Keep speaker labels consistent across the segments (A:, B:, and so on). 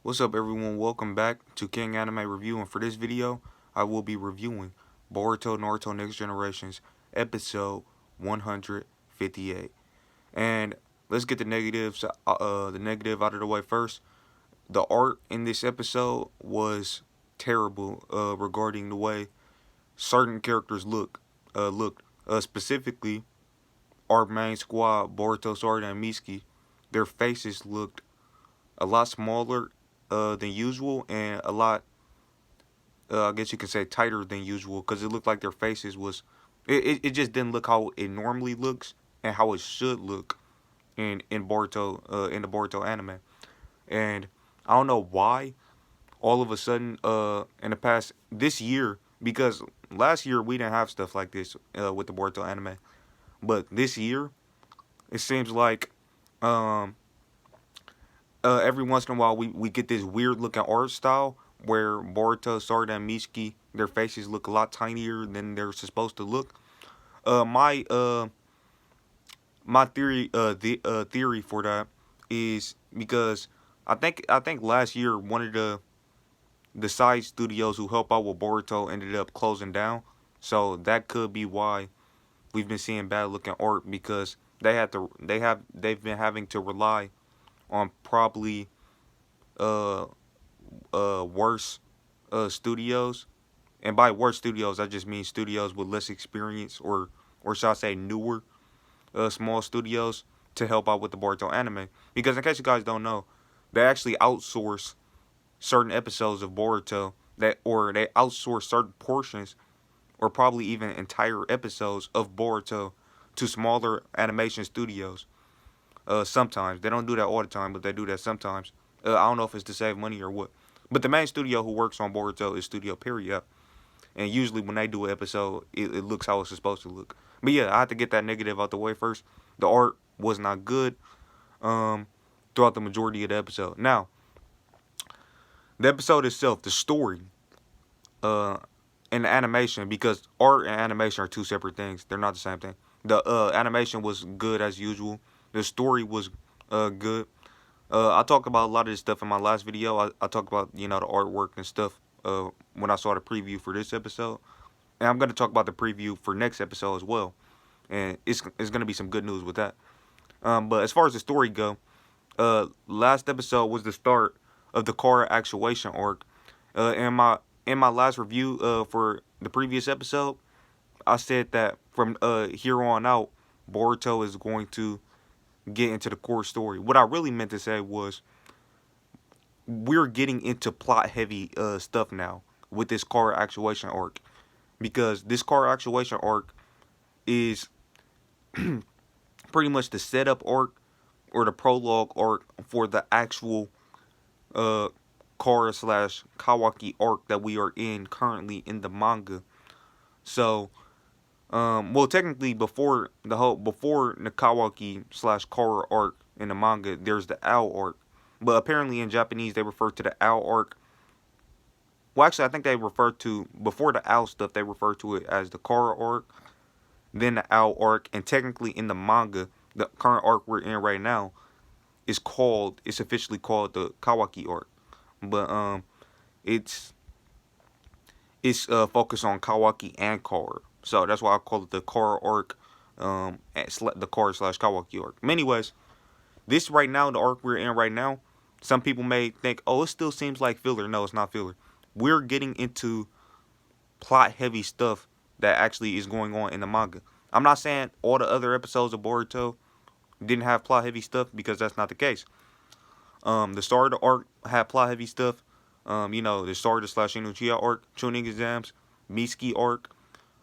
A: What's up, everyone? Welcome back to King Anime Review, and for this video, I will be reviewing Boruto Naruto Next Generations, episode 158. And let's get the negatives, the negative out of the way first. The art in this episode was terrible, regarding the way certain characters looked. Specifically, our main squad, Boruto, Sarda, and Miski, their faces looked a lot smaller than usual and a lot, I guess you could say, tighter than usual because it looked like their faces was. It just didn't look how it normally looks and how it should look in Boruto in the Boruto anime. And I don't know why all of a sudden in the past this year, because last year we didn't have stuff like this with the Boruto anime, but this year it seems like um every once in a while we get this weird looking art style where Boruto, Sarda, and Mishki, their faces look a lot tinier than they're supposed to look. Uh, my uh, my theory for that is because I think last year one of the side studios who help out with Boruto ended up closing down, so that could be why we've been seeing bad looking art because they've been having to rely on probably uh worse studios, and by worse studios I just mean studios with less experience, or shall I say newer small studios to help out with the Boruto anime. Because in case you guys don't know, they actually outsource certain episodes of Boruto or they outsource certain portions or probably even entire episodes of Boruto to smaller animation studios. Sometimes they don't do that all the time, but they do that sometimes. I don't know if it's to save money or what. But the main studio who works on Boruto is Studio Period, and usually when they do an episode, it looks how it's supposed to look. But yeah, I have to get that negative out the way first. The art was not good um, throughout the majority of the episode. Now, the episode itself, the story, uh, and the animation, because art and animation are two separate things. They're not the same thing. The animation was good as usual. The story was good. I talked about a lot of this stuff in my last video. I talked about the artwork and stuff when I saw the preview for this episode, and I'm gonna talk about the preview for next episode as well. And it's gonna be some good news with that. But as far as the story go, last episode was the start of the car actuation arc. In my last review for the previous episode, I said that from here on out, Boruto is going to get into the core story. What I really meant to say was we're getting into plot heavy stuff now with this car actuation arc, because this car actuation arc is pretty much the setup arc or the prologue arc for the actual uh car slash Kawaki arc that we are in currently in the manga. So well, technically before the Kawaki slash Kara arc in the manga, there's the Owl arc, but apparently in Japanese they refer to the Owl arc. Well, actually, I think they refer to, before the Owl stuff, they refer to it as the Kara arc, then the Owl arc, and technically in the manga, the current arc we're in right now it's officially called the Kawaki arc, but it's focused on Kawaki and Kara. So that's why I call it the Kara arc, the Kara slash Kawaki arc. Anyways, this right now, the arc we're in right now, some people may think, oh, it still seems like filler. No, it's not filler. We're getting into plot heavy stuff that actually is going on in the manga. I'm not saying all the other episodes of Boruto didn't have plot heavy stuff, because that's not the case. The start of the arc had plot heavy stuff. The start of slash Inuchiya arc, tuning exams, Miski arc,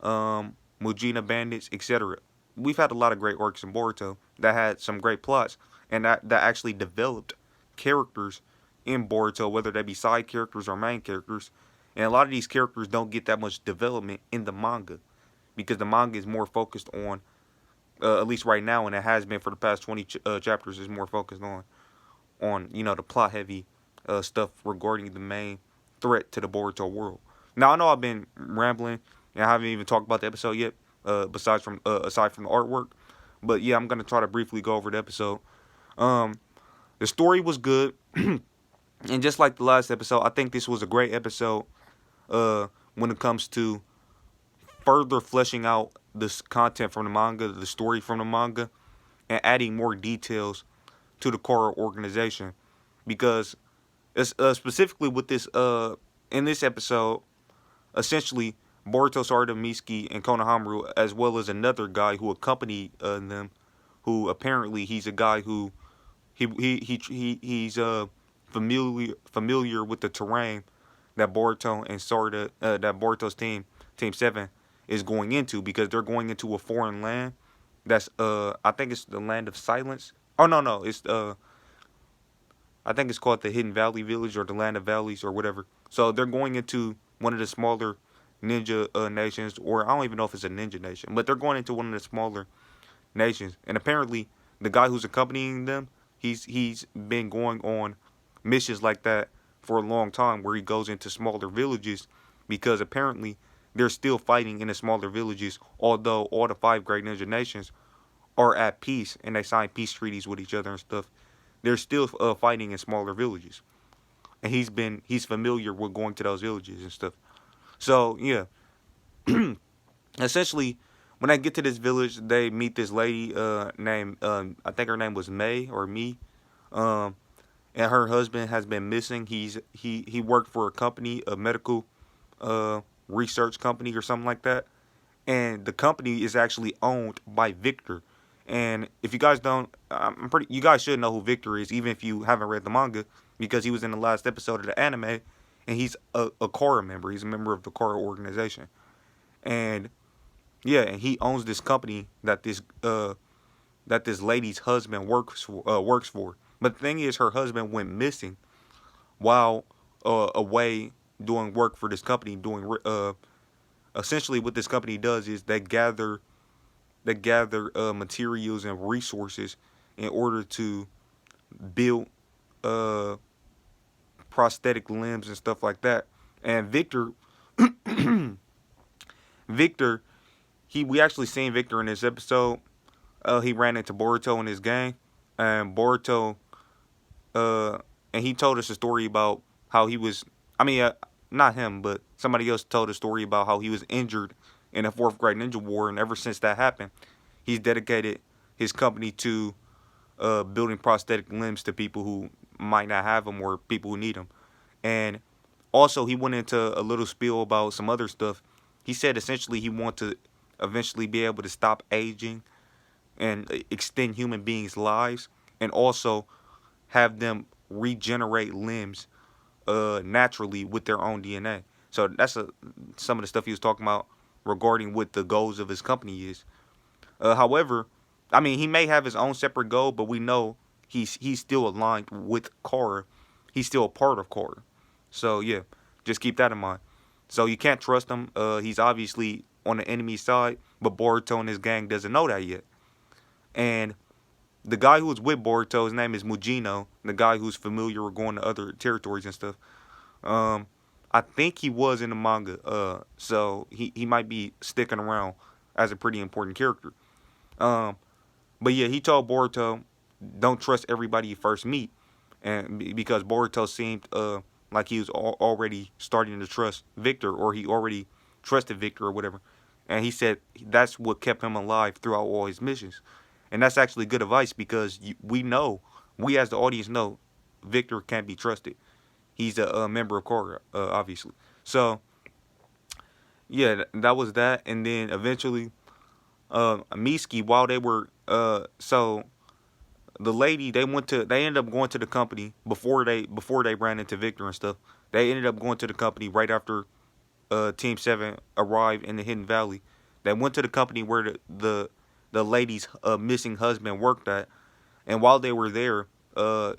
A: Mujina bandits, etc. We've had a lot of great arcs in Boruto that had some great plots and that actually developed characters in Boruto, whether they be side characters or main characters. And a lot of these characters don't get that much development in the manga, because the manga is more focused on, at least right now, and it has been for the past 20 chapters, is more focused on the plot heavy stuff regarding the main threat to the Boruto world. Now I know I've been rambling and I haven't even talked about the episode yet, aside from the artwork. But yeah, I'm gonna try to briefly go over the episode. The story was good. And just like the last episode, I think this was a great episode when it comes to further fleshing out this content from the manga, the story from the manga, and adding more details to the core organization. Because it's, specifically with this in this episode, essentially Boruto, Sarada, Miski, and Konohamaru, as well as another guy who accompanied them, who apparently he's a guy who he's familiar with the terrain that Boruto and Sarada that Boruto's Team 7 is going into, because they're going into a foreign land that's I think it's the land of silence. Oh no, it's I think it's called the Hidden Valley Village or the Land of Valleys or whatever. So they're going into one of the smaller ninja nations, or I don't even know if it's a ninja nation, but they're going into one of the smaller nations. And apparently, the guy who's accompanying them, he's been going on missions like that for a long time, where he goes into smaller villages, because apparently they're still fighting in the smaller villages, although all the five great ninja nations are at peace and they sign peace treaties with each other and stuff. They're still fighting in smaller villages, and he's familiar with going to those villages and stuff. So yeah, essentially, when I get to this village, they meet this lady named I think her name was May or Me, um, and her husband has been missing. He worked for a company, a medical research company or something like that, and the company is actually owned by Victor. And if you guys don't, you guys should know who Victor is, even if you haven't read the manga, because he was in the last episode of the anime, and he's a Korra member. He's a member of the Korra organization, and yeah, and he owns this company that this lady's husband works for. But the thing is, her husband went missing while away doing work for this company. Doing essentially what this company does is they gather materials and resources in order to build uh, prosthetic limbs and stuff like that. And Victor, we actually seen Victor in this episode. He ran into Boruto and his gang, and Boruto, and he told us a story about how he was. I mean, not him, but somebody else told a story about how he was injured in the fourth grade ninja war, and ever since that happened, he's dedicated his company to building prosthetic limbs to people who might not have them or people who need them. And also, he went into a little spiel about some other stuff. He said essentially he wants to eventually be able to stop aging and extend human beings' lives, and also have them regenerate limbs naturally with their own DNA. So that's some of the stuff he was talking about regarding what the goals of his company is. However, I mean, he may have his own separate goal, but we know he's still aligned with Korra. He's still a part of Korra. So yeah, just keep that in mind. So you can't trust him. He's obviously on the enemy side, but Boruto and his gang doesn't know that yet. And the guy who was with Boruto, his name is Mujino, the guy who's familiar with going to other territories and stuff. Um, I think he was in the manga, so he might be sticking around as a pretty important character. Um, but yeah, he told Boruto, don't trust everybody you first meet, and because Boruto seemed like he was already starting to trust Victor, or he already trusted Victor or whatever, and he said that's what kept him alive throughout all his missions, and that's actually good advice, because we as the audience know, Victor can't be trusted. He's a member of Korra, obviously. So yeah, that was that, and then eventually, Miski, while they were so the lady, they ended up going to the company before they ran into Victor and stuff. They ended up going to the company right after Team 7 arrived in the Hidden Valley. They went to the company where the lady's missing husband worked at, and while they were there,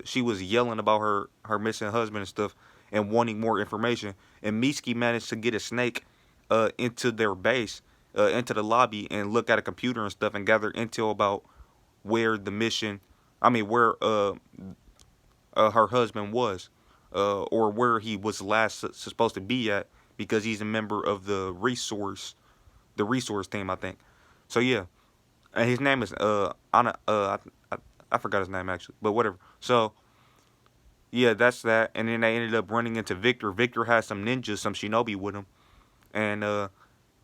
A: she was yelling about her missing husband and stuff, and wanting more information. And Miski managed to get a snake into their base, into the lobby, and look at a computer and stuff, and gather intel about where the mission, I mean, where her husband was, or where he was last supposed to be at, because he's a member of the resource team, I think. So yeah, and his name is Anna. I forgot his name actually, but whatever. So, Yeah, that's that. And then they ended up running into Victor. Victor had some ninjas, some shinobi with him, and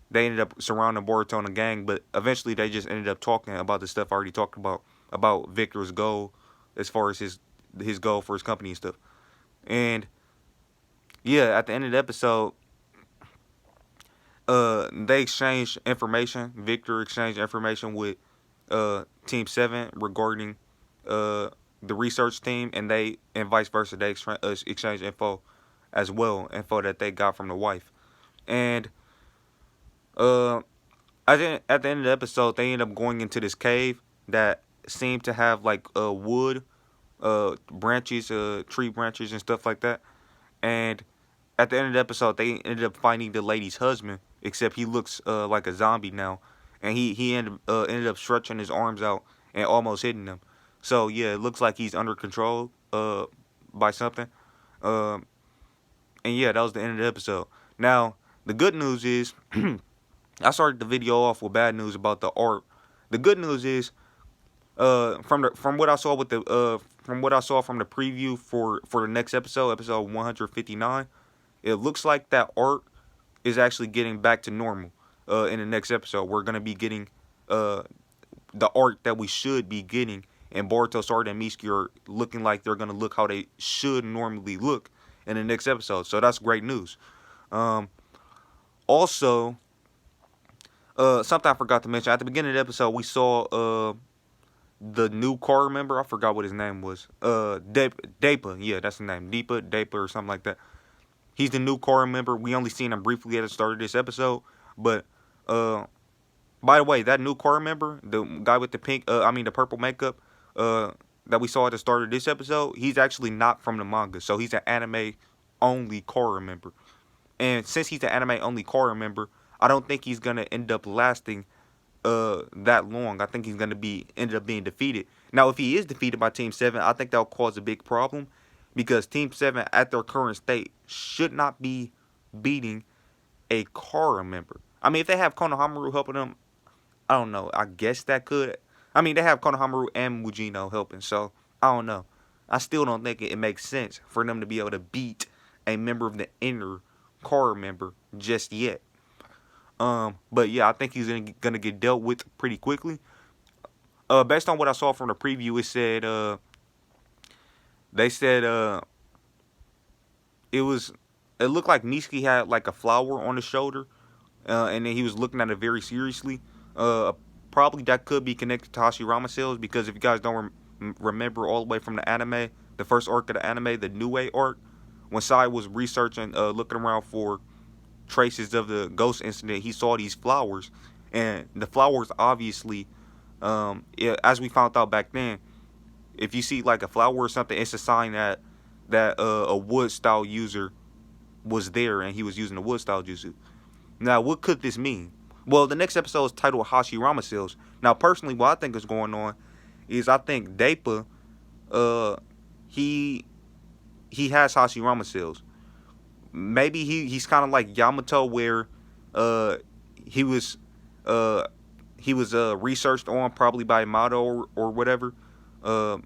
A: they ended up surrounding Boruto and the gang. But eventually, they just ended up talking about the stuff I already talked about Victor's goal, as far as his goal for his company and stuff. And yeah, at the end of the episode, they exchanged information. Victor exchanged information with Team Seven regarding uh the research team, and vice versa. They exchanged info as well, info that they got from the wife. And uh, at the end of the episode, they end up going into this cave that seemed to have like wood, branches, tree branches and stuff like that. And at the end of the episode, they ended up finding the lady's husband, except he looks like a zombie now, and he ended up stretching his arms out and almost hitting them. So yeah, it looks like he's under control by something. Um, and yeah, that was the end of the episode. Now the good news is, I started the video off with bad news about the art. The good news is, from what I saw with the from what I saw from the preview for the next episode, episode 159. It looks like that art is actually getting back to normal. In the next episode, we're gonna be getting uh the art that we should be getting, and Boruto, Sword, and Mitsuki are looking like they're gonna look how they should normally look in the next episode. So that's great news. Um, Also, something I forgot to mention at the beginning of the episode, we saw the new core member. I forgot what his name was. Depa. Yeah, that's the name. Depa, or something like that. He's the new core member. We only seen him briefly at the start of this episode, but uh, by the way, that new core member, the guy with the the purple makeup, that we saw at the start of this episode, he's actually not from the manga, so he's an anime only core member. And since he's an anime only core member, I don't think he's gonna end up lasting that long. I think he's gonna be ended up being defeated. Now, if he is defeated by Team Seven, I think that'll cause a big problem because Team Seven at their current state should not be beating a Kara member. I mean, if they have Konohamaru helping them, I don't know. I guess that could. I mean, they have Konohamaru and Mujino helping, so I don't know. I still don't think it makes sense for them to be able to beat a member of the inner Kara member just yet. But yeah, I think he's gonna get dealt with pretty quickly. Based on what I saw from the preview, it said they said it was it looked like Niski had like a flower on his shoulder, and then he was looking at it very seriously. Uh, Probably that could be connected to Hashirama cells, because if you guys don't remember all the way from the anime, the first arc of the anime, the New Way arc, when Sai was researching, looking around for traces of the ghost incident, he saw these flowers, and the flowers obviously, as we found out back then, if you see like a flower or something, it's a sign that a wood style user was there and he was using the wood style jutsu. Now, what could this mean? Well, the next episode is titled Hashirama Cells. Now, personally, what I think is going on is I think Depa, uh, he has Hashirama cells. Maybe he's kind of like Yamato, where uh he was uh researched on probably by Amato, or whatever. Uh,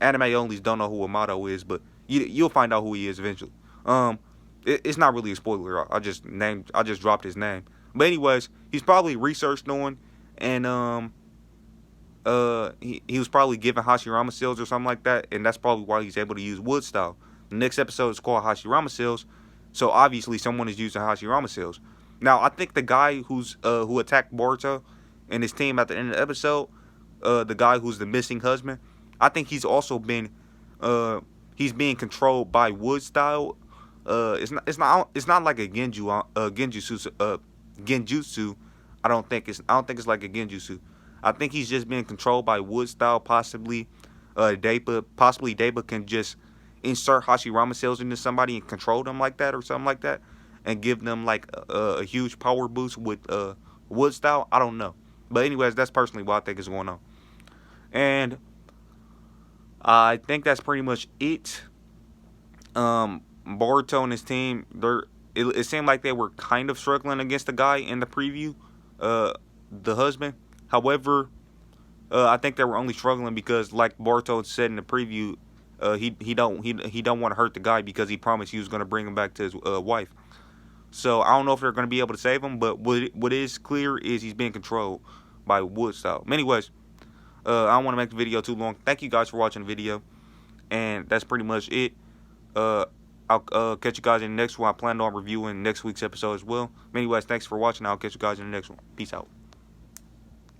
A: Anime onlys don't know who Amato is, but you'll find out who he is eventually. It's not really a spoiler. I just dropped his name. But anyways, he's probably researched on, and he was probably given Hashirama cells or something like that, and that's probably why he's able to use wood style. The next episode is called Hashirama cells, so obviously someone is using Hashirama cells. Now, I think the guy who attacked Boruto and his team at the end of the episode, the guy who's the missing husband, I think he's being controlled by wood style. It's not like a genjutsu. I don't think it's like a genjutsu. I think he's just being controlled by wood style. Possibly Deba can just insert Hashirama cells into somebody and control them like that, or something like that, and give them like a huge power boost with wood style. I don't know, but anyways, that's personally what I think is going on, and I think that's pretty much it. Boruto and his team, it seemed like they were kind of struggling against the guy in the preview, the husband. However, I think they were only struggling because, like Boruto said in the preview, he don't want to hurt the guy because he promised he was gonna bring him back to his wife. So I don't know if they're gonna be able to save him, but what is clear is he's being controlled by Woodstock. Anyways, I don't want to make the video too long. Thank you guys for watching the video, and that's pretty much it. I'll catch you guys in the next one. I plan on reviewing next week's episode as well. Anyways, thanks for watching. I'll catch you guys in the next one. Peace out.